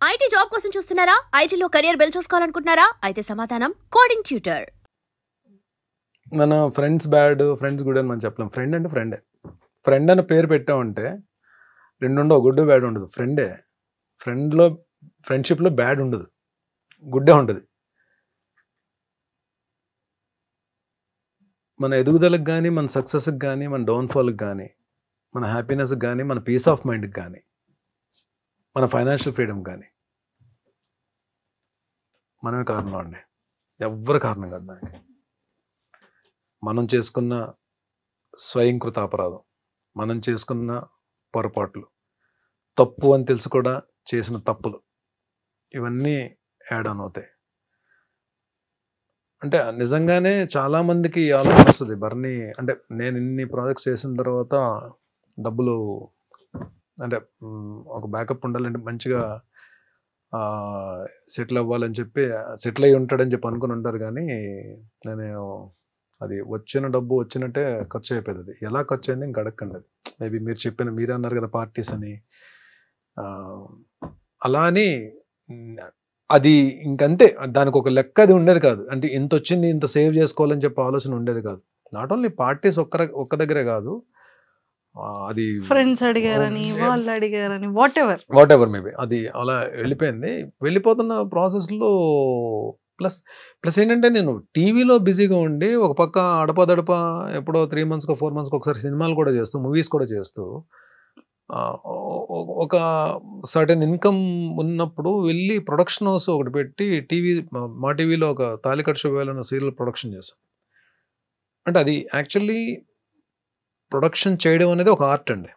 IT job కోసం చూస్తున్నారా? ఐటీలో కెరియర్ బిల్డ్ చూసుకోవాలనుకుంటున్నారా? అయితే సమాధానం కోడింగ్ ట్యూటర్. మన ఫ్రెండ్స్ బ్యాడ్, ఫ్రెండ్స్ గుడ్ అని మనం చెప్పలేం. ఫ్రెండ్ అంటే ఫ్రెండే. ఫ్రెండ్ అని పేరు పెట్టామంటే రెండుండవు, గుడ్ బ్యాడ్ ఉండదు. ఫ్రెండే. ఫ్రెండ్షిప్లో బ్యాడ్ ఉండదు, గుడ్డే ఉంటుంది. మన ఎదుగుదలకు కానీ, మన సక్సెస్కి కానీ, మన డౌన్ఫాల్కి కానీ, మన హ్యాపీనెస్కి కానీ, మన పీస్ ఆఫ్ మైండ్కి కానీ, మన ఫైనాన్షియల్ ఫ్రీడమ్ కానీ మనమే కారణం అండి. ఎవ్వరు కారణం కాదు దానికి. మనం చేసుకున్న స్వయంకృత అపరాధం, మనం చేసుకున్న పొరపాట్లు, తప్పు అని తెలిసి కూడా చేసిన తప్పులు, ఇవన్నీ యాడ్ ఆన్ అవుతాయి. అంటే నిజంగానే చాలా మందికి ఆలోచన వస్తుంది, బర్నీ అంటే నేను ఇన్ని ప్రాజెక్ట్స్ చేసిన తర్వాత డబ్బులు అంటే ఒక బ్యాకప్ ఉండాలంటే మంచిగా సెటిల్ అవ్వాలని చెప్పి సెటిల్ అయ్యి ఉంటాడని చెప్పి అనుకుని ఉంటారు. కానీ నేను అది వచ్చిన డబ్బు వచ్చినట్టే ఖర్చు అయిపోయింది. అది ఎలా ఖర్చు అయింది ఇంక అడగండి. అది మేబీ మీరే అన్నారు కదా పార్టీస్ అని, అలా అని అది ఇంకంతే. దానికి ఒక లెక్క అది ఉండేది కాదు. అంటే ఇంత వచ్చింది ఇంత సేవ్ చేసుకోవాలని చెప్పి ఆలోచన ఉండేది కాదు. నాట్ ఓన్లీ పార్టీస్ ఒక్క దగ్గరే కాదు, అది ఫ్రెండ్స్ అడిగారని, వాళ్ళు అడిగారని, వాట్ ఎవర్ మేబీ అది అలా వెళ్ళిపోయింది. వెళ్ళిపోతున్న ప్రాసెస్లో ప్లస్ ఏంటంటే నేను టీవీలో బిజీగా ఉండి ఒక పక్క అడపదడప ఎప్పుడో 3 monthsకో 4 monthsకో ఒకసారి సినిమాలు కూడా చేస్తూ, మూవీస్ కూడా చేస్తూ, ఒక సర్టెన్ ఇన్కమ్ ఉన్నప్పుడు వెళ్ళి ప్రొడక్షన్ హౌస్ ఒకటి పెట్టి మా టీవీలో ఒక తాలికట్ శుభవేళ సీరియల్ ప్రొడక్షన్ చేశాం. అంటే అది యాక్చువల్లీ ప్రొడక్షన్ చేయడం అనేది ఒక ఆర్ట్ అండి.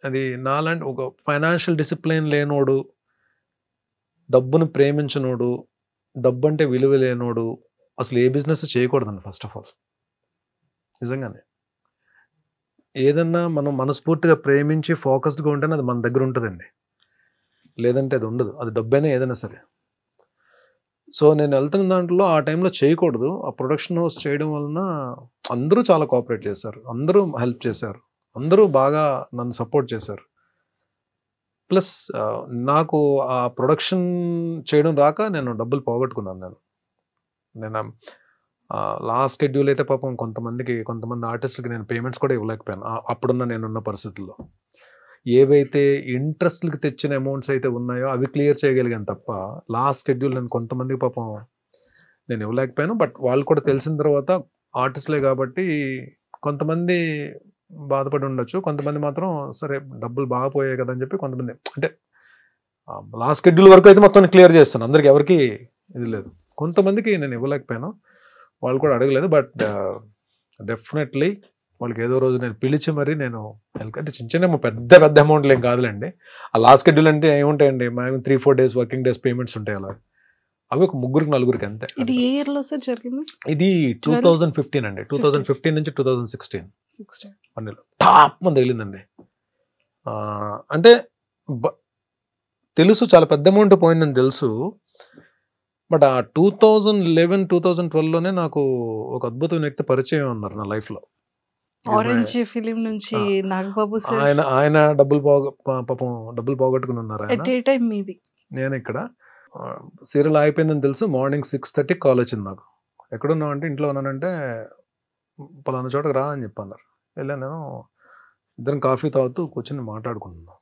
అది నాలాంటి ఒక ఫైనాన్షియల్ డిసిప్లిన్ లేనోడు, డబ్బును ప్రేమించనోడు, డబ్బు అంటే విలువ లేనోడు అసలు ఏ బిజినెస్ చేయకూడదండి. ఫస్ట్ ఆఫ్ ఆల్ నిజంగానే ఏదన్నా మనం మనస్ఫూర్తిగా ప్రేమించి ఫోకస్డ్గా ఉంటేనే అది మన దగ్గర ఉంటుందండి, లేదంటే అది ఉండదు. అది డబ్బైనా ఏదైనా సరే. సో నేను వెళ్తున్న దాంట్లో ఆ టైంలో చేయకూడదు. ఆ ప్రొడక్షన్ హౌస్ చేయడం వలన అందరూ చాలా కోఆపరేట్ చేశారు, అందరూ హెల్ప్ చేశారు, అందరూ బాగా నన్ను సపోర్ట్ చేశారు. ప్లస్ నాకు ఆ ప్రొడక్షన్ చేయడం రాక నేను డబ్బులు పోగొట్టుకున్నాను. నేను లాస్ట్ షెడ్యూల్ అయితే పాపం కొంతమంది ఆర్టిస్టులకి నేను పేమెంట్స్ కూడా ఇవ్వలేకపోయాను అప్పుడున్న నేనున్న పరిస్థితుల్లో. ఏవైతే ఇంట్రెస్ట్లకి తెచ్చిన అమౌంట్స్ అయితే ఉన్నాయో అవి క్లియర్ చేయగలిగాను తప్ప లాస్ట్ షెడ్యూల్ నేను కొంతమందికి పాపం నేను ఇవ్వలేకపోయాను. బట్ వాళ్ళు కూడా తెలిసిన తర్వాత ఆర్టిస్టులే కాబట్టి కొంతమంది బాధపడి ఉండొచ్చు, కొంతమంది మాత్రం సరే డబ్బులు బాగా పోయాయి కదా అని చెప్పి కొంతమంది, అంటే లాస్ట్ షెడ్యూల్ వరకు అయితే మొత్తం క్లియర్ చేస్తాను, అందరికి ఎవరికి ఇది లేదు. కొంతమందికి నేను ఇవ్వలేకపోయాను, వాళ్ళు కూడా అడగలేదు. బట్ డెఫినెట్లీ వాళ్ళకి ఏదో రోజు నేను పిలిచి మరి నేను అంటే చిన్న పెద్ద అమౌంట్లు ఏం కాదులేండి. ఆ లాస్ట్ షెడ్యూల్ అంటే ఏముంటాయండి, మేము 3-4 days వర్కింగ్ డేస్ పేమెంట్స్ ఉంటాయి. అలా అవి ఒక 3-4 అంతే. ఇది ఏ ఇయర్ లో సార్ జరిగింది? ఇది 2015 అండి. 2015 నుంచి 2016 టాప్ మంది తగిలిందండి. అంటే తెలుసు చాలా పెద్ద అమౌంట్ పోయిందని తెలుసు. బట్ ఆ 2011-2012లోనే నాకు ఒక అద్భుతమైన వ్యక్తి పరిచయం అన్నారు నా లైఫ్ లో. ఆరెంజ్ ఫిలిం నుంచి నాగబాబు సార్. ఆయన డబ్బులు పోగొట్టుకుని ఉన్నారు. నేను ఇక్కడ సీరియల్ అయిపోయిందని తెలుసు. మార్నింగ్ 6:30 కాల్ వచ్చింది నాకు. ఎక్కడున్నావు అంటే ఇంట్లో ఉన్నానంటే పలానా చోటకు రా అని చెప్పన్నారు. వెళ్ళాను. నేను ఇద్దరం కాఫీ తాగుతూ కూర్చొని మాట్లాడుకుంటున్నాను.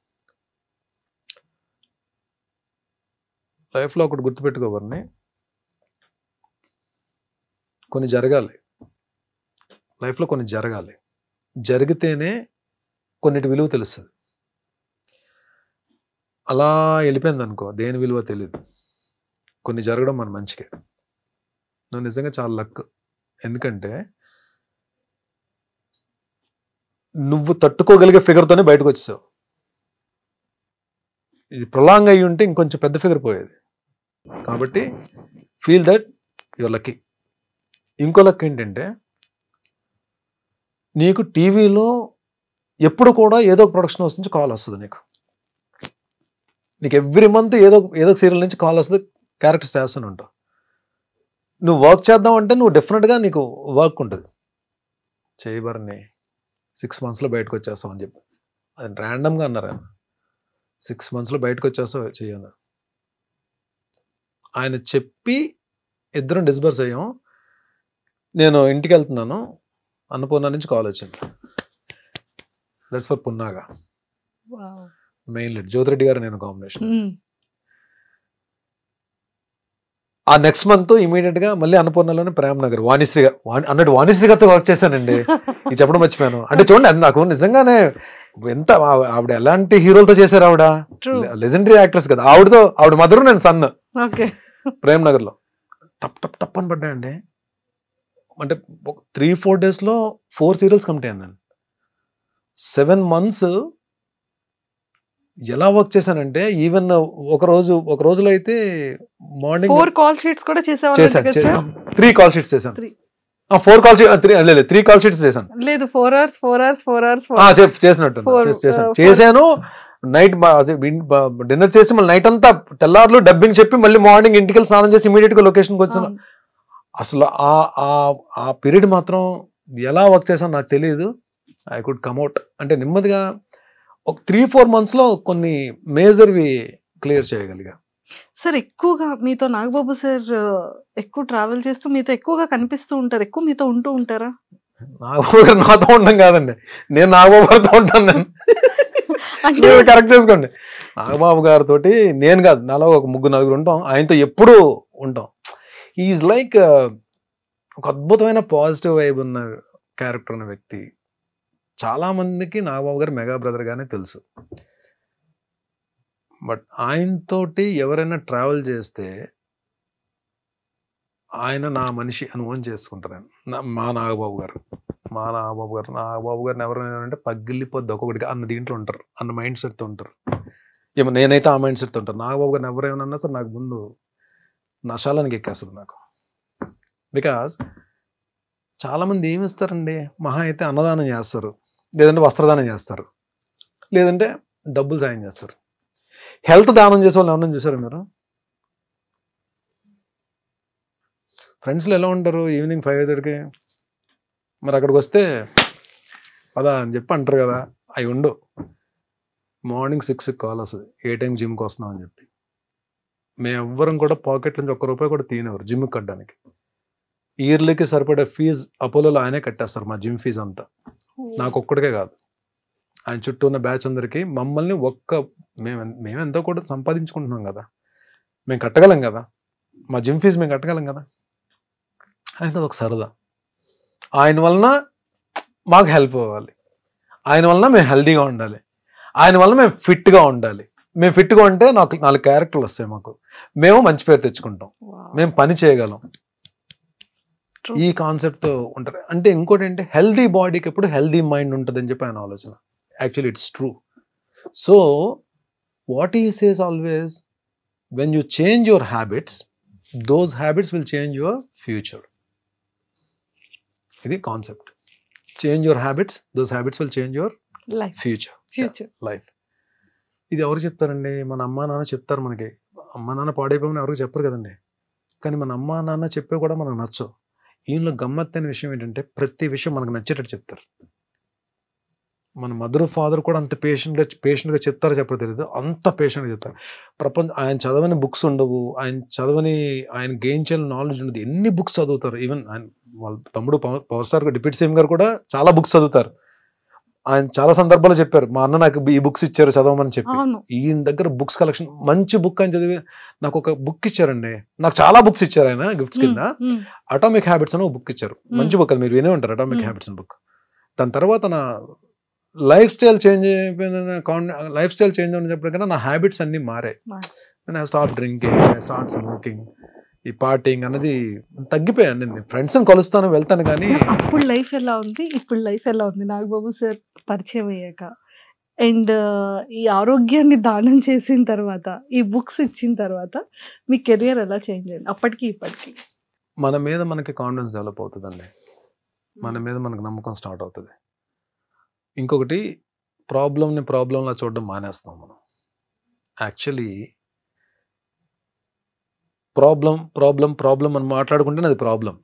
లైఫ్లో ఒకటి గుర్తుపెట్టుకోవాలని, కొన్ని జరగాలి లైఫ్లో, కొన్ని జరగాలి. జరిగితేనే కొన్నిటి విలువ తెలుస్తుంది. అలా వెళ్ళిపోయింది అనుకో, దేని విలువ తెలియదు. కొన్ని జరగడం మన మంచికే. నువ్వు నిజంగా చాలా లక్. ఎందుకంటే నువ్వు తట్టుకోగలిగే ఫిగర్తోనే బయటకు వచ్చేసావు. ఇది ప్రొలాంగ్ అయ్యి ఉంటే ఇంకొంచెం పెద్ద ఫిగర్ పోయేది. కాబట్టి ఫీల్ దట్ యువర్ లక్కీ. ఇంకో లక్ ఏంటంటే నీకు టీవీలో ఎప్పుడు కూడా ఏదో ఒక ప్రొడక్షన్ హౌస్ నుంచి కాల్ వస్తుంది. నీకు ఎవ్రీ మంత్ ఏదో ఒక సీరియల్ నుంచి కాల్ వస్తుంది, క్యారెక్టర్స్ చేస్తూనే ఉంటావు. నువ్వు వర్క్ చేద్దాం అంటే నువ్వు డెఫినెట్గా నీకు వర్క్ ఉంటుంది. చేయబరని 6 monthsలో బయటకు వచ్చేస్తావు అని చెప్పి అది ర్యాండమ్గా అన్నారు ఆయన. 6 monthsలో బయటకు వచ్చేస్తావు చేయను. ఆయన చెప్పి ఇద్దరం డిస్బర్స్ అయ్యాం. నేను ఇంటికి వెళ్తున్నాను, అన్నపూర్ణ నుంచి కాల్ వచ్చింది. That's for Punnaga. Main lead Jyothi Reddy గారు నేను కాంబినేషన్. ఆ నెక్స్ట్ మంత్ ఇమీడియట్ గా మళ్ళీ అన్నపూర్ణలోనే ప్రేమ్ నగర్ వాణిశ్రీ అన్నట్టు వాణిశ్రీ గారితో వర్క్ చేశానండి. ఇది చెప్పడం మర్చిపోయాను. అంటే చూడండి, అది నాకు నిజంగానే ఎంత ఆవిడ ఎలాంటి హీరోలతో చేశారు. ఆవిడ లెజెండరీ యాక్ట్రెస్ కదా. ఆవిడ మదరు, నేను సన్. ప్రేమ్ నగర్ లో టప్ టప్ టప్ అని పడ్డాయండి. అంటే 3-4 days లో 4 serials కంప్లీట్ అయ్యాను నేను. 7 months ఎలా వర్క్ చేశానంటే, ఈవెన్ ఒక రోజులో అయితే మార్నింగ్ 4 call sheets కూడా చేసాను. 3 call sheets చేశాను. 4 call sheets 3 call sheets చేశాను. లేదు 4 hours చేసినట్టు చేశాను. నైట్ డిన్నర్ చేసి మళ్ళీ నైట్ అంతా తెల్లారులు డబ్బింగ్ చెప్పి మళ్ళీ మార్నింగ్ ఇంటికి వెళ్ళి స్నానం చేసి ఇమీడియట్ గా లొకేషన్కి వచ్చాను. అసలు ఆ పీరియడ్ మాత్రం ఎలా వర్క్ చేశాను నాకు తెలియదు. ఐ కుడ్ కమ్అట్ అంటే నెమ్మదిగా ఒక 3-4 months లో కొన్ని మేజర్వి క్లియర్ చేయగలిగా. సార్ ఎక్కువగా మీతో నాగబాబు సార్ ఎక్కువ ట్రావెల్ చేస్తూ మీతో ఎక్కువగా కనిపిస్తూ ఉంటారు, ఎక్కువ మీతో ఉంటూ ఉంటారా? నాగబాబు గారు నాతో ఉండడం కాదండి, నేను నాగబాబు గారితో ఉంటాను. నేను అంటే కరెక్ట్ చేసుకోండి. నాగబాబు గారితో నేను కాదు, నాలో ఒక 3-4 ఉంటాం. ఆయనతో ఎప్పుడూ ఉంటాం. ఈజ్ లైక్ ఒక అద్భుతమైన పాజిటివ్ వైబ్ ఉన్న క్యారెక్టర్ ఉన్న వ్యక్తి. చాలా మందికి నాగబాబు గారు మెగా బ్రదర్ గానే తెలుసు. బట్ ఆయనతోటి ఎవరైనా ట్రావెల్ చేస్తే ఆయన నా మనిషి అని ఓన్ చేసుకుంటారు. మా నాగబాబు గారిని ఎవరైనా అంటే పగిలిపోద్ది ఒక్కొక్కటిగా అన్న దీంట్లో ఉంటారు, అన్న మైండ్ సెట్తో ఉంటారు. ఏమో నేనైతే ఆ మైండ్ సెట్తో ఉంటాను. నాగబాబు గారిని ఎవరేమన్నా సరే నాకు ముందు నశాలానికి ఎక్కేస్తుంది నాకు. బికాజ్ చాలామంది ఏమి ఇస్తారండి, మహా అయితే అన్నదానం చేస్తారు, లేదంటే వస్త్రదానం చేస్తారు, లేదంటే డబ్బులు సాయం చేస్తారు. హెల్త్ దానం చేసే వాళ్ళు ఏమన్నా చూసారు మీరు? ఫ్రెండ్స్లో ఎలా ఉంటారు? ఈవినింగ్ 5:30కి మరి అక్కడికి వస్తే పదా అని చెప్పి అంటారు కదా, అవి ఉండు. మార్నింగ్ 6కి కాల్ వస్తుంది, ఏ టైం జిమ్కి వస్తున్నాం అని చెప్పి. మేము ఎవ్వరం కూడా పాకెట్ నుంచి ₹1 కూడా తీయనివ్వరు జిమ్కి కట్టడానికి. ఇయర్లీకి సరిపడే ఫీజు అపోలోలో ఆయనే కట్టేస్తారు, మా జిమ్ ఫీజు అంతా. నాకు ఒక్కడికే కాదు, ఆయన చుట్టూ ఉన్న బ్యాచ్ అందరికీ. మమ్మల్ని మేము ఎంతో కూడా సంపాదించుకుంటున్నాం కదా, మేము కట్టగలం కదా, మా జిమ్ ఫీజు మేము కట్టగలం కదా. ఆయనకి అదొక సరదా. ఆయన వలన మాకు హెల్ప్ అవ్వాలి, ఆయన వలన మేము హెల్తీగా ఉండాలి, ఆయన వలన మేము ఫిట్గా ఉండాలి. మేము ఫిట్గా ఉంటే 4 క్యారెక్టర్లు వస్తాయి మాకు, మేము మంచి పేరు తెచ్చుకుంటాం, మేము పని చేయగలం. ఈ కాన్సెప్ట్ ఉంటారు. అంటే ఇంకోటి ఏంటి, హెల్దీ బాడీకి ఎప్పుడు హెల్దీ మైండ్ ఉంటుంది అని చెప్పి ఆయన ఆలోచన. Actually it's true. So what he says always, when you change your habits, those habits will change your future. ఇది concept. Change your habits, those habits will change your future life. ఇది ఎవరు చెప్తారండి? మన అమ్మా నాన్న చెప్తారు మనకి. అమ్మా నాన్న పాడైపోయిన ఎవరికి చెప్పరు కదండి. కానీ మన అమ్మా నాన్న చెప్పే కూడా మనకు నచ్చవు. ఈయనలో గమ్మత్తైన విషయం ఏంటంటే, ప్రతి విషయం మనకు నచ్చేటట్టు చెప్తారు. మన మదర్ ఫాదర్ కూడా అంత పేషెంట్గా చెప్తారో చెప్పరో తెలియదు, అంత పేషెంట్గా చెప్తారు. ఆయన చదవని బుక్స్ ఉండవు, ఆయన గెయిన్ చేయాలని నాలెడ్జ్ ఉండదు. ఎన్ని బుక్స్ చదువుతారు. ఈవెన్ ఆయన వాళ్ళ తమ్ముడు పవర్ స్టార్ డిప్యూటీ సీఎం గారు కూడా చాలా బుక్స్ చదువుతారు. ఆయన చాలా సందర్భాలు చెప్పారు, మా అన్న నాకు ఈ బుక్స్ ఇచ్చారు చదవమని చెప్పి. ఈయన దగ్గర బుక్స్ కలెక్షన్, మంచి బుక్ అని చదివి నాకు ఒక బుక్ ఇచ్చారండి. నాకు చాలా బుక్స్ ఇచ్చారు ఆయన గిఫ్ట్స్ కింద. అటామిక్ హ్యాబిట్స్ అని ఒక బుక్ ఇచ్చారు. మంచి బుక్, అది మీరు వినే ఉంటారు, అటామిక్ హ్యాబిట్స్ అని బుక్. దాని తర్వాత నా లైఫ్ స్టైల్ చేంజ్ అని చెప్పడం కన్నా నా హ్యాబిట్స్ అన్ని మారాయి. I stop drinking, I start smoking, ఈ పార్టీయింగ్ అన్నది తగ్గిపోయాను. నేను ఫ్రెండ్స్ని కలుస్తాను, వెళ్తాను. కానీ అప్పుడు లైఫ్ ఎలా ఉంది, ఇప్పుడు లైఫ్ ఎలా ఉంది నాగబాబు సార్ పరిచయం అయ్యాక? అండ్ ఈ ఆరోగ్యాన్ని దానం చేసిన తర్వాత, ఈ బుక్స్ ఇచ్చిన తర్వాత మీ కెరియర్ ఎలా చేంజ్ అయింది అప్పటికి ఇప్పటికి? మన మీద మనకి కాన్ఫిడెన్స్ డెవలప్ అవుతుందండి, మన మీద మనకు నమ్మకం స్టార్ట్ అవుతుంది. ఇంకొకటి, ప్రాబ్లంలా చూడడం మానేస్తాం మనం. యాక్చువల్లీ ప్రాబ్లం అని మాట్లాడుకుంటేనే అది ప్రాబ్లం.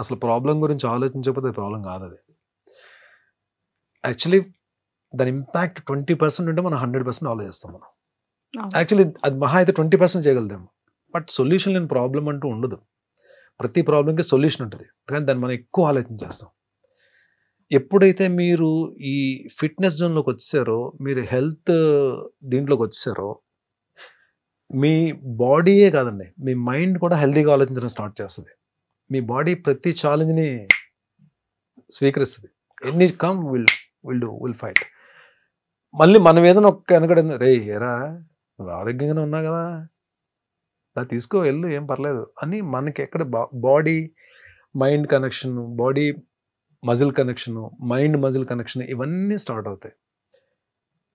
అసలు ప్రాబ్లం గురించి ఆలోచించకపోతే అది ప్రాబ్లం కాదు. అది యాక్చువల్లీ దాని ఇంపాక్ట్ 20% ఉంటే మనం 100% ఆలోచిస్తాం మనం. యాక్చువల్లీ అది మహా అయితే 20% చేయగలుగుతాము. బట్ సొల్యూషన్ లేని ప్రాబ్లం అంటూ ఉండదు. ప్రతి ప్రాబ్లంకి సొల్యూషన్ ఉంటుంది, కానీ దాన్ని మనం ఎక్కువ ఆలోచించేస్తాం. ఎప్పుడైతే మీరు ఈ ఫిట్నెస్ జోన్లోకి వచ్చేసారో, మీరు హెల్త్ దీంట్లోకి వచ్చేసారో, మీ బాడీయే కాదండి, మీ మైండ్ కూడా హెల్తీగా ఆలోచించడం స్టార్ట్ చేస్తుంది. మీ బాడీ ప్రతి ఛాలెంజ్ని స్వీకరిస్తుంది. ఎన్ని కమ్ విల్ ఫైట్. మళ్ళీ మనం ఏదైనా ఒక్క వెనకడింది, రే ఎరా నువ్వు ఆరోగ్యంగానే ఉన్నా కదా, దా తీసుకో వెళ్ళు ఏం పర్లేదు అని మనకి ఎక్కడ body mind connection, body muscle connection, mind muscle connection ఇవన్నీ స్టార్ట్ అవుతాయి.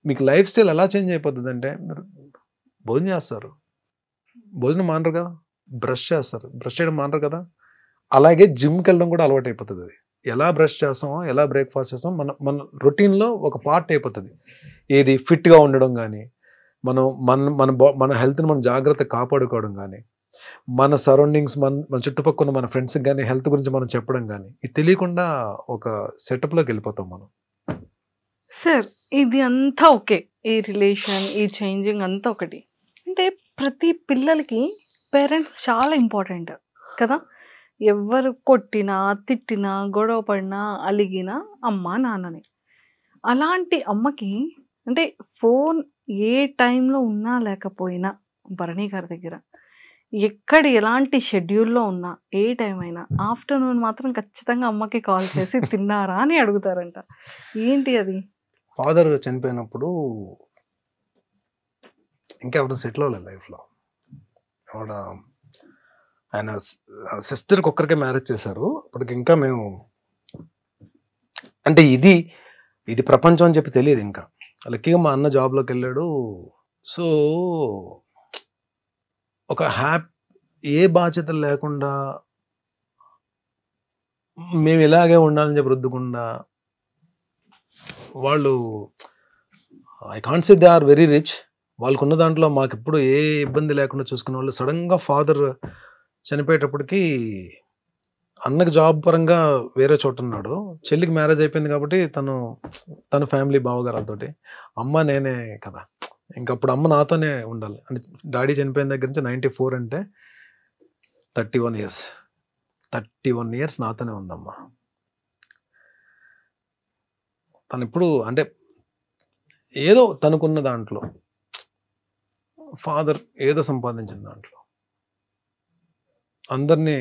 మీకు లైఫ్ స్టైల్ ఎలా చేంజ్ అయిపోతుంది అంటే, మీరు భోజనం చేస్తారు, భోజనం మానరు కదా, బ్రష్ చేస్తారు, బ్రష్ చేయడం మానరు కదా, అలాగే జిమ్కి వెళ్ళడం కూడా అలవాటు అయిపోతుంది. అది ఎలా బ్రష్ చేస్తామో, ఎలా బ్రేక్ఫాస్ట్ చేస్తామో మన రొటీన్లో ఒక పార్ట్ అయిపోతుంది. ఏది ఫిట్గా ఉండడం కానీ, మన హెల్త్ని మనం జాగ్రత్తగా కాపాడుకోవడం కానీ, మన సరౌండింగ్స్, మన చుట్టుపక్కల మన ఫ్రెండ్స్కి కానీ హెల్త్ గురించి మనం చెప్పడం కానీ, ఇది తెలియకుండా ఒక సెటప్లోకి వెళ్ళిపోతాం మనం. సార్ ఇది అంతా ఓకే, ఈ రిలేషన్, ఈ చేంజింగ్ అంతా ఒకటి. అంటే ప్రతి పిల్లలకి పేరెంట్స్ చాలా ఇంపార్టెంట్ కదా. ఎవరు కొట్టినా, తిట్టినా, గొడవ పడినా, అలిగినా అమ్మ నాన్నని. అలాంటి అమ్మకి అంటే ఫోన్ ఏ టైంలో ఉన్నా లేకపోయినా భరణి గారి దగ్గర ఎక్కడ ఎలాంటి షెడ్యూల్లో ఉన్నా, ఏ టైం అయినా ఆఫ్టర్నూన్ మాత్రం ఖచ్చితంగా అమ్మకి కాల్ చేసి తిన్నారా అని అడుగుతారంట. ఏంటి అది? ఫాదర్ చనిపోయినప్పుడు ఇంకెవరు సెటిల్ అవ్వలేదు లైఫ్లో. ఆయన సిస్టర్కి ఒక్కరికే మ్యారేజ్ చేశారు. అప్పటికి ఇంకా మేము అంటే ఇది ప్రపంచం అని చెప్పి తెలియదు. ఇంకా లక్కీగా మా అన్న జాబ్లోకి వెళ్ళాడు. సో ఒక ఏ బాధ్యతలు లేకుండా మేము ఇలాగే ఉండాలని చెప్పి రుద్దకుండా, వాళ్ళు I can't say they are very rich, వాళ్ళకున్న దాంట్లో మాకు ఎప్పుడు ఏ ఇబ్బంది లేకుండా చూసుకునే వాళ్ళు. సడన్గా ఫాదర్ చనిపోయేటప్పటికి అన్నకి జాబ్ పరంగా వేరే చోట ఉన్నాడు, చెల్లికి మ్యారేజ్ అయిపోయింది కాబట్టి తన ఫ్యామిలీ బావగారాలతోటి, అమ్మ నేనే కదా, ఇంకప్పుడు అమ్మ నాతోనే ఉండాలి. అంటే డాడీ చనిపోయిన దగ్గర నుంచి 94 అంటే 31 ఇయర్స్ నాతోనే ఉందమ్మా. తను ఇప్పుడు అంటే ఏదో తనకున్న దాంట్లో, ఫాదర్ ఏదో సంపాదించిన దాంట్లో, అందరినీ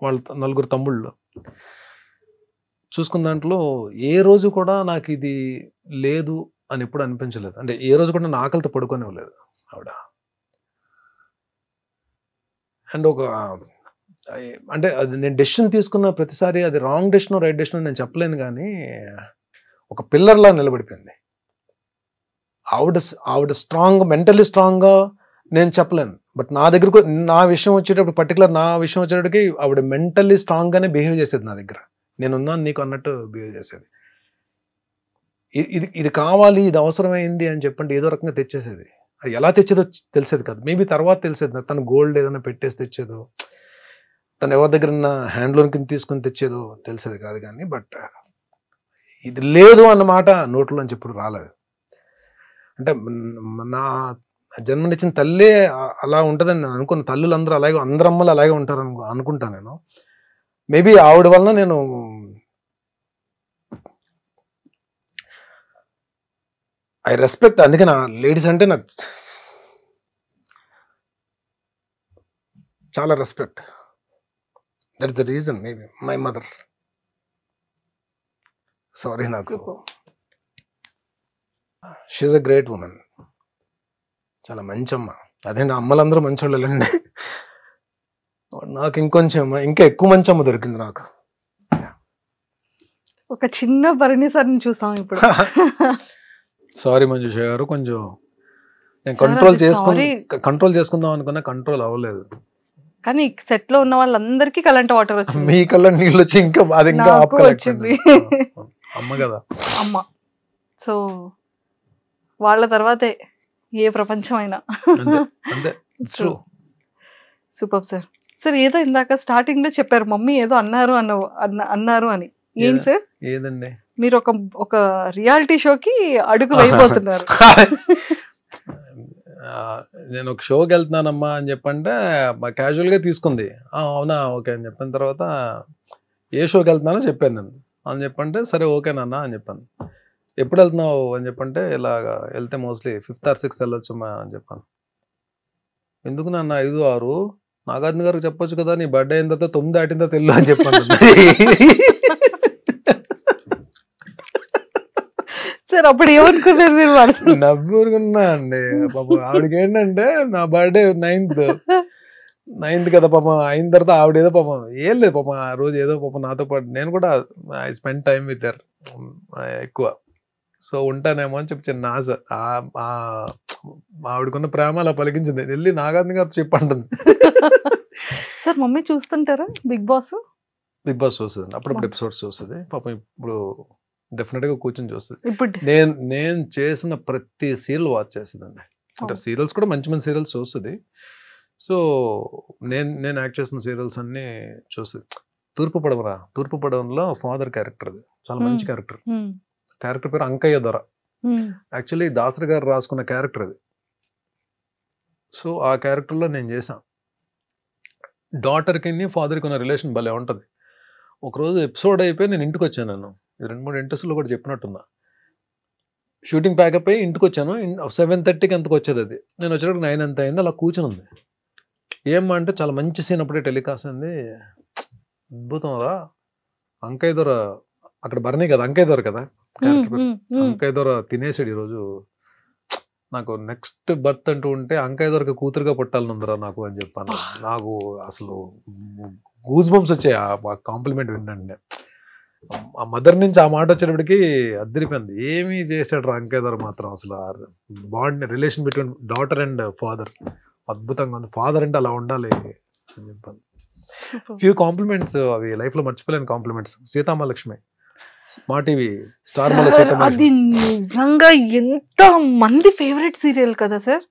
వాళ్ళ 4 తమ్ముళ్ళు చూసుకున్న దాంట్లో ఏ రోజు కూడా నాకు ఇది లేదు అని ఎప్పుడు అనిపించలేదు. అంటే ఏ రోజు కూడా నా ఆకలితో పడుకోనివ్వలేదు ఆవిడ. అండ్ అంటే అది నేను డెసిషన్ తీసుకున్న ప్రతిసారి అది రాంగ్ డెసిషన్ రైట్ డెసిషన్ నేను చెప్పలేను, కానీ ఒక పిల్లర్లా నిలబడిపోయింది ఆవిడ స్ట్రాంగ్, మెంటల్లీ స్ట్రాంగ్గా నేను చెప్పలేను. బట్ నా విషయం వచ్చేటప్పుడు, పర్టికులర్ నా విషయం వచ్చేటప్పటికి ఆవిడ మెంటల్లీ స్ట్రాంగ్గానే బిహేవ్ చేసేది నా దగ్గర. నేనున్నాను నీకు అన్నట్టు బిహేవ్ చేసేది. ఇది కావాలి, ఇది అవసరమైంది అని చెప్పండి ఏదో రకంగా తెచ్చేసేది. అది ఎలా తెచ్చేదో తెలిసేది కాదు, మేబీ తర్వాత తెలిసేది. తను గోల్డ్ ఏదైనా పెట్టేసి తెచ్చేదో, తను ఎవరి దగ్గర హ్యాండ్లోన్ కింద తీసుకొని తెచ్చేదో తెలిసేది కాదు. కానీ బట్ ఇది లేదు అన్నమాట నోట్లో అని చెప్పుడు రాలేదు. అంటే నా జన్మనిచ్చిన తల్లే అలా ఉంటుందని నేను అనుకున్న. తల్లులందరూ అలాగే, అందరు అమ్మలు అలాగే ఉంటారు అనుకుంటాను నేను. మేబీ ఆవిడ వలన నేను ఐ రెస్పెక్ట్. అందుకే నా లేడీస్ అంటే నాకు చాలా respect. That's the reason. Maybe my mother. Sorry, నాకు షీఈస్ అ గ్రేట్ ఉమెన్. చాలా మంచి అమ్మ. అదే అమ్మలందరూ మంచోళ్ళండి, నాకు ఇంకా ఎక్కువ మంచి అమ్మ దొరికింది నాకు. ఒక చిన్న భరణి సార్ని చూసాం ఇప్పుడు. సారీ మంజుష గారు, కొంచెం నేను కంట్రోల్ చేసుకుందాం అనుకున్నా, కంట్రోల్ అవ్వలేదు. కానీ సెట్ లో ఉన్న వాళ్ళందరికీ కరెంట్ వాటర్ వచ్చింది, మీ కళ్ళ నీళ్ళు వచ్చి ఇంకా అది ఇంకా వచ్చింది. అమ్మ కదా అమ్మ. సో వాళ్ళ తర్వాతే ఏ ప్రపంచం అయినా. Super sir. సార్ ఏదో ఇందాక స్టార్టింగ్ లో చెప్పారు, మమ్మీ ఏదో అన్నారు అని. ఏం సార్? ఏదండి? మీరు ఒక రియాలిటీ షోకి అడుగు వేయబోతున్నారు. నేను ఒక షోకి వెళ్తున్నానమ్మా అని చెప్పంటే క్యాజువల్గా తీసుకుంది. అవునా ఓకే అని చెప్పిన తర్వాత ఏ షోకి వెళ్తున్నానో చెప్పాను నేను. అని చెప్పంటే సరే ఓకేనన్నా అని చెప్పాను. ఎప్పుడు వెళ్తున్నావు అని చెప్పంటే ఇలాగా వెళ్తే మోస్ట్లీ 5th or 6th వెళ్ళొచ్చమ్మా అని చెప్పాను. ఎందుకు నాన్న 5, 6 నాగార్జున గారికి చెప్పొచ్చు కదా, నీ బర్త్డే అయిన తర్వాత 9 దాటిన తర్వాత వెళ్ళు అని చెప్పాను. సార్ అప్పుడు ఏమనుకున్నారు మీరు? నవ్వుకున్నా అండి. పాపం ఆవిడకి ఏంటంటే నా బర్త్డే 9th కదా పాపం. అయిన తర్వాత ఆవిడ ఏదో పాపం ఏం లేదు పాపం ఆ రోజు ఏదో పాపం నాతో పాటు నేను కూడా I spend time with her ఎక్కువ. సో ఉంటానేమో అని చెప్పి చిన్న ఆశ. ఆవిడకున్న ప్రేమ అలా పలికించింది. వెళ్ళి నాగార్జున గారితో చెప్పంటుంది. సార్ మమ్మీ చూస్తుంటారా బిగ్ బాస్? బిగ్ బాస్ చూస్తుంది, అప్పుడప్పుడు ఎపిసోడ్స్ చూస్తుంది. పాపం ఇప్పుడు డెఫినెట్ గా కూర్చొని చూస్తుంది. ఇప్పుడు నేను చేసిన ప్రతి సీరియల్ వాచ్ చేస్తుందండి. అంటే సీరియల్స్ కూడా మంచి మంచి సీరియల్స్ చూస్తుంది. సో నేను యాక్ట్ చేసిన సీరియల్స్ అన్ని చూస్తుంది. తూర్పు పడవలో ఫాదర్ క్యారెక్టర్, అది చాలా మంచి క్యారెక్టర్. క్యారెక్టర్ పేరు అంకయ్య దొర. యాక్చువల్లీ దాసరి గారు రాసుకున్న క్యారెక్టర్ అది. సో ఆ క్యారెక్టర్లో నేను చేశాను. డాటర్కి ఫాదర్కి ఉన్న రిలేషన్ భలే ఉంటుంది. ఒకరోజు ఎపిసోడ్ అయిపోయి నేను ఇంటికి వచ్చాను. నేను 2-3 ఇంట్రెస్ట్లో కూడా చెప్పినట్టున్నా. షూటింగ్ ప్యాకప్ అయ్యి ఇంటికి వచ్చాను. 7:30కి ఎంతకు వచ్చేది అది. నేను వచ్చేటప్పుడు 9 ఎంత అయింది. అలా కూర్చొని ఉంది. ఏమ్మా అంటే చాలా మంచి సీన్ అప్పుడే టెలికాస్ట్ అయింది. అద్భుతం రా అంకయ్య దొర. అక్కడ బర్నీ కదా అంకయ్య దొర కదా క్యారెక్టర్ పేరు. అంకయ్య దొర తినేసాడు ఈరోజు. నాకు నెక్స్ట్ బర్త్ అంటూ ఉంటే అంకయ్య దొరకి కూతురుగా పుట్టాలని ఉందిరా నాకు అని చెప్పాను. నాకు అసలు గూస్ బంప్స్ వచ్చాయి ఆ కాంప్లిమెంట్ వినండి. ఆ మదర్ నుంచి ఆ మాట వచ్చేటప్పటికి అద్దరిపోయింది. ఏమి చేశాడు రా అంకయ్య దొర మాత్రం. అసలు bond relation between daughter and father అద్భుతంగా ఉంది. ఫాదర్ అంటే అలా ఉండాలి అని చెప్పాను. ఫ్యూ కాంప్లిమెంట్స్ అవి లైఫ్ లో మర్చిపోలేని కాంప్లిమెంట్స్. సీతామహాలక్ష్మి మా టీవీ స్టార్ మాలో అది నిజంగా ఎంత మంది ఫేవరెట్ సీరియల్ కదా సార్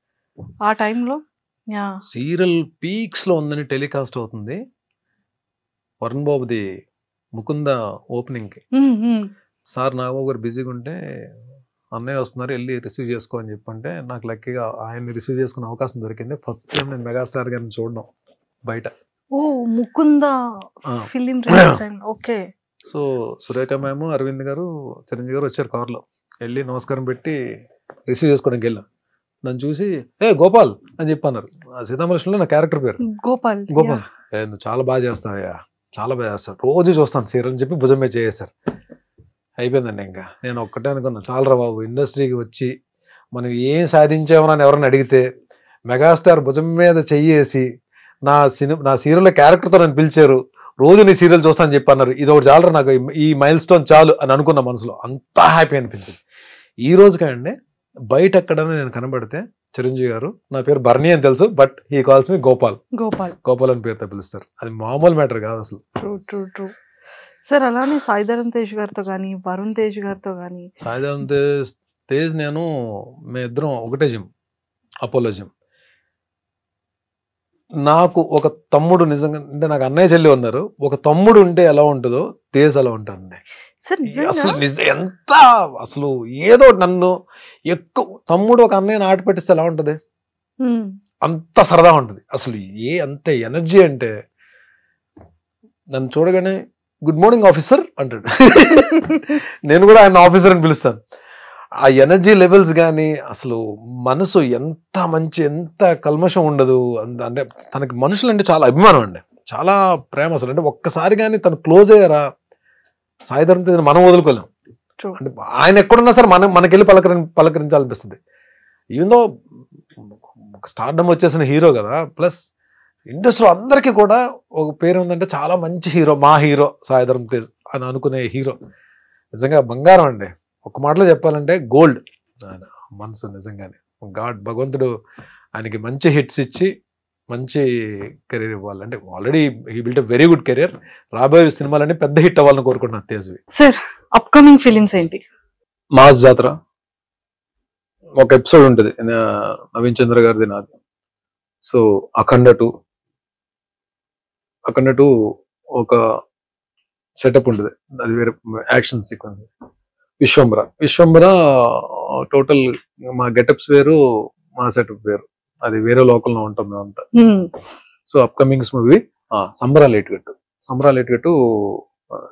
ఆ టైంలో. సీరియల్ పీక్స్ లో ఉందని టెలికాస్ట్ అవుతుంది. వరుణ్ బాబుది ముకుంద ఓపెనింగ్ కి సార్ నాగబాబు గారు బిజీగా ఉంటే అన్నయ్య వస్తున్నారు వెళ్ళి రిసీవ్ చేసుకో అని చెప్పంటే నాకు లక్కీగా ఆయన్ని రిసీవ్ చేసుకునే అవకాశం దొరికింది. ఫస్ట్ టైం నేను మెగాస్టార్ గారిని చూడడం బయట. ఓ Mukunda film. Okay. So Surekha ma'am, Aravind గారు, చిరంజీవి గారు వచ్చారు కార్లో. వెళ్ళి నమస్కారం పెట్టి రిసీవ్ చేసుకోవడానికి వెళ్ళాం. నన్ను చూసి గోపాల్ అని చెప్పి అన్నారు. సీతామహాలక్ష్మిలో నా క్యారెక్టర్ పేరు గోపాల్. నువ్వు చాలా బాగా చేస్తావయ్యా, చాలా బాగా చేస్తాను, రోజు చూస్తాను సీరియల్ అని చెప్పి భుజం మీద చేసేసారు. అయిపోయిందండి. ఇంకా నేను ఒక్కటే అనుకున్నా, చాలరా బాబు ఇండస్ట్రీకి వచ్చి మనం ఏం సాధించామని ఎవరైనా అడిగితే మెగాస్టార్ భుజం మీద చెయ్యేసి నా సీరియల్ క్యారెక్టర్తో నన్ను పిలిచారు, రోజు నీ సీరియల్ చూస్తానని చెప్పి అన్నారు. ఇది ఒకటి చాలరా నాకు, ఈ మైల్ స్టోన్ చాలు అని అనుకున్న మనసులో. అంతా హ్యాపీ అనిపించింది. ఈ రోజు కండి బయట ఎక్కడైనా నేను కనబడితే చిరంజీవి గారు నా పేరు బర్నీ అని తెలుసు, బట్ హీ కాల్స్ మీ గోపాల్ అని పేరుతో పిలుస్తారు. అది మామూలు మ్యాటర్ కాదు అసలు. True sir. అలానే సాయిధరమ్ తేజ్ గారితో కానీ వరుణ్ తేజ్ గారితో కానీ. సాయిధరమ్ తేజ్ నేను మీ ఇద్దరం ఒకటే జిమ్, అపోలో జిమ్. నాకు ఒక తమ్ముడు నిజంగా అంటే నాకు అన్నయ్య చెల్లి ఉన్నారు. ఒక తమ్ముడు ఉంటే ఎలా ఉంటుందో తేజ్ అలా ఉంటానండి. అసలు ఎంత అసలు ఏదో నన్ను ఎక్కువ తమ్ముడు ఒక అన్నయ్యని ఆట పెట్టిస్తే ఎలా ఉంటది, అంత సరదా ఉంటుంది. అసలు అంత ఎనర్జీ అంటే నన్ను చూడగానే గుడ్ మార్నింగ్ ఆఫీసర్ అంటాడు. నేను కూడా ఆయన ఆఫీసర్ అని పిలుస్తాను. ఆ ఎనర్జీ లెవెల్స్ కానీ అసలు మనసు ఎంత మంచి, ఎంత కల్మషం ఉండదు. అంటే తనకి మనుషులు అంటే చాలా అభిమానం అండి, చాలా ప్రేమ. అసలు అంటే ఒక్కసారి కానీ తను క్లోజ్ అయ్యారా సాయిధరమ్ తేజ్ మనం వదులుకోలేం. అంటే ఆయన ఎక్కడున్నా సరే మనకెళ్ళి పలకరించాలనిపిస్తుంది. ఈవెన్ దో స్టార్డమ్ వచ్చేసిన హీరో కదా, ప్లస్ ఇండస్ట్రీలో అందరికీ కూడా ఒక పేరు ఉందంటే చాలా మంచి హీరో, మా హీరో సాయిధరమ్ తేజ్ అని అనుకునే హీరో. నిజంగా బంగారం అండి. ఒక మాటలో చెప్పాలంటే గోల్డ్ ఆయన మనసు. నిజంగానే భగవంతుడు ఆయనకి మంచి హిట్స్ ఇచ్చి మంచి కెరీర్ ఇవ్వాలి. అంటే already he built a very good career. రాబోయే సినిమాలన్నీ పెద్ద హిట్ అవ్వాలని కోరుకుంటున్నాను తేజ్వి. సార్ అప్కమింగ్ ఫిలిమ్స్ ఏంటి? మాస్ జాతర ఒక ఎపిసోడ్ ఉంటుంది నవీన్ చంద్ర గారిది, నాది. సో అఖండ 2 ఒక సెటప్ ఉంటుంది, అది వేరే యాక్షన్ సీక్వెన్స్. విశ్వంబర టోటల్ మా గెటప్స్ వేరు, మా సెట్ వేరు, అది వేరే లోకల్లో ఉంటాం మేమంతా. సో అప్కమింగ్స్ మూవీ సంబరాలు ఏటుగట్టు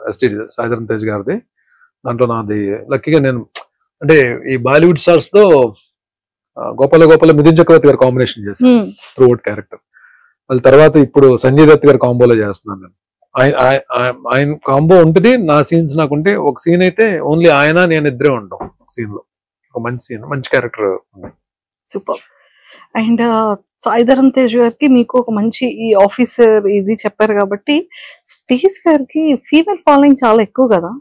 ఎస్టీడీ సాయిధరం తేజ్ గారిది. దాంట్లో నాది లక్కీగా నేను అంటే ఈ బాలీవుడ్ స్టార్స్ తో గోపాల మిథున్ చక్రవర్తి గారు కాంబినేషన్ చేశాను త్రూ అవుట్ క్యారెక్టర్. వాళ్ళ తర్వాత ఇప్పుడు సంజయ్ దత్ గారు కాంబోలో చేస్తున్నాను నేను. ఆయన కాంబో ఉంటుంది, నా సీన్స్ నాకుంటే ఒక సీన్ అయితే ఓన్లీ ఆయన నేను ఇద్దరే ఉంటాం సీన్ లో. ఒక మంచి సీన్, మంచి character. Super. And Sai Dharam Tej గారికి మీకు ఒక మంచి ఈ ఆఫీసర్ ఇది చెప్పారు కాబట్టి, తేజ్ గారికి ఫీమేల్ ఫాలోయింగ్ చాలా ఎక్కువ కదా.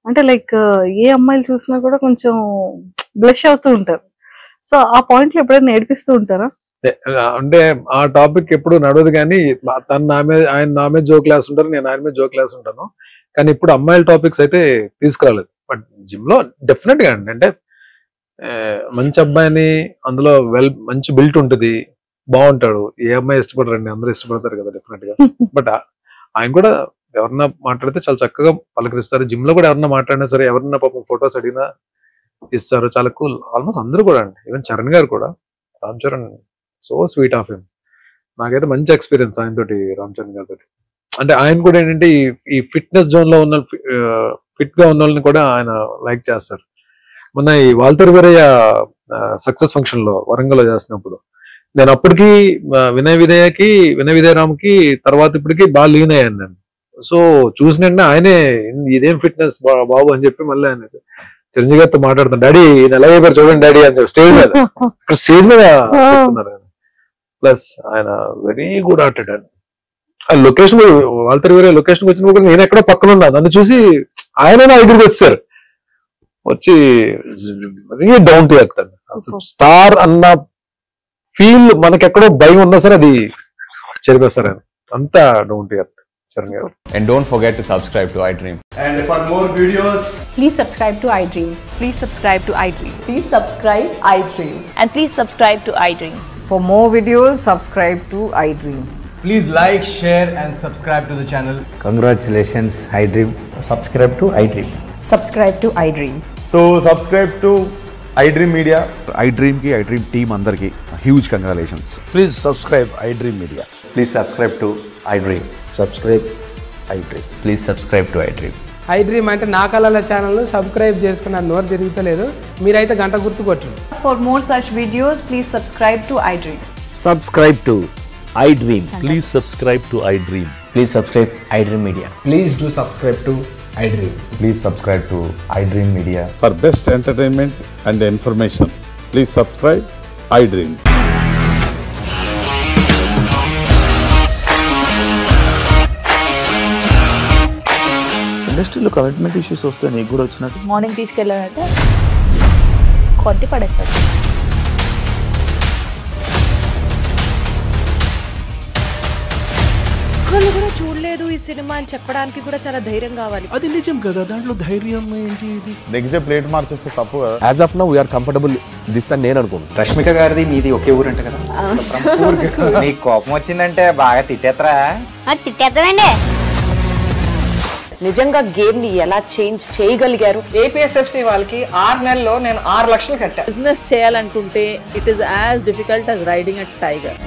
అంటే లైక్ ఏ అమ్మాయిలు చూసినా కూడా కొంచెం బ్లష్ అవుతూ ఉంటారు. సో ఆ పాయింట్ లో ఎప్పుడైనా నేర్పిస్తూ ఉంటారా? అంటే ఆ టాపిక్ ఎప్పుడు నడవదు, కానీ ఆయన నా మీద జోక్ క్లాస్ ఉంటారు, నేను ఆయన మీద జోక్ క్లాస్ ఉంటాను. కానీ ఇప్పుడు అమ్మాయిల టాపిక్స్ అయితే తీసుకురాలేదు. బట్ జిమ్ లో డెఫినెట్ గా అండి, అంటే మంచి అబ్బాయిని అందులో మంచి బిల్ట్ ఉంటుంది, బాగుంటాడు. ఏ అమ్మాయి ఇష్టపడరండి, అందరూ ఇష్టపడతారు కదా డెఫినెట్ గా. బట్ ఆయన కూడా ఎవరన్నా మాట్లాడితే చాలా చక్కగా పలకరిస్తారు. జిమ్ లో కూడా ఎవరన్నా మాట్లాడినా సరే, ఎవరన్నా పాపం ఫొటోస్ అడిగినా ఇస్తారు, చాలా కూల్. ఆల్మోస్ట్ అందరూ కూడా అండి, ఈవెన్ చరణ్ గారు కూడా, Ram Charan so sweet of him. నాకైతే మంచి ఎక్స్పీరియన్స్ ఆయన తోటి, రామ్ చరణ్ గారితో. అంటే ఆయన కూడా ఏంటంటే ఈ ఫిట్నెస్ జోన్ లో ఉన్న ఫిట్ గా ఉన్న వాళ్ళని కూడా ఆయన లైక్ చేస్తారు. మొన్న ఈ వాల్తర్ వీరయ్య సక్సెస్ ఫంక్షన్ లో వరంగల్లో చేసినప్పుడు నేను అప్పటికి వినయ విదయరామ్కి తర్వాత ఇప్పటికి బాగా లీన్ అయ్యాను నేను. సో చూసినంటే ఆయనే ఇదేం ఫిట్నెస్ బాబు అని చెప్పి మళ్ళీ ఆయన చిరంజీవి గారితో మాట్లాడుతాను, డాడీ ఈయన ఎలా అయిపోయారు చూడండి డాడీ అని చెప్పి స్టేజ్ మీద చెప్తున్నారు. ప్లస్ ఆయన వెరీ గుడ్ ఆర్టిస్ట్ అండి. ఆ లొకేషన్ వాల్తర్ వీరయ్య లొకేషన్ వచ్చినప్పుడు నేను ఎక్కడో పక్కన ఉన్నా, నన్ను చూసి ఆయన నా దగ్గరికి వచ్చారు, వచ్చి వెరీ డౌన్ టు ఎర్త్ అండి. స్టార్ అన్న ఫీల్ మనకెక్కడో భయం ఉన్నా సరే అది చెరిపేస్తారు ఆయన, అంతా down to earth. And don't forget to subscribe to iDream. And for more videos, please subscribe to iDream. Please subscribe to iDream. Please subscribe iDream. And please subscribe to iDream. For more videos, subscribe to iDream. please like, share and subscribe to the channel. Congratulations, iDream. Subscribe to iDream. Subscribe to iDream. So subscribe to iDream Media. iDream ki iDream team andarki huge congratulations. Please subscribe iDream Media. Please subscribe to iDream. Subscribe iDream. Please subscribe to iDream. iDream అంటే నా కళల channel subscribe చేసుకున్న నోరు తిరుగుతలేదు, మీరైతే గంట గుర్తు కొట్టండి. For more such videos, please subscribe to iDream. Subscribe to iDream. Please subscribe to iDream. Please subscribe iDream Media. Please do subscribe to iDream. Please subscribe to iDream Media. For best entertainment and information, please subscribe iDream. ఇండస్ట్రీలో commitment issues వస్తే నీకు కూడా వచ్చినట్టు morning తీసుకెళ్ళాలంటే కొట్టి పడేసాడు. ఒక్కళ్ళు కూడా చూడలేదు ఈ సినిమా అని చెప్పడానికి కూడా చాలా ధైర్యం కావాలి. అది నిజం కదా, దాంట్లో ధైర్యం ఏంటి? ఇది నెక్స్ట్ డే ప్లేట్ మార్చేస్తే తప్పు కదా. As of now, we are comfortable this అని నేను అనుకుంటున్నాను. రష్మిక గారిది మీది ఒకే ఊరంట కదా. నీకు కోపం వచ్చిందంటే బాగా తిట్టేత్తరా? తిట్టేద్దామండి. నిజంగా గేమ్ ని ఎలా చేంజ్ చేయగలిగారు? ఏపీఎస్ఎఫ్సి వాళ్ళకి 6 నెలల్లో నేను 6 లక్షలు కట్టా. బిజినెస్ చేయాలనుకుంటే it is as difficult as riding a tiger.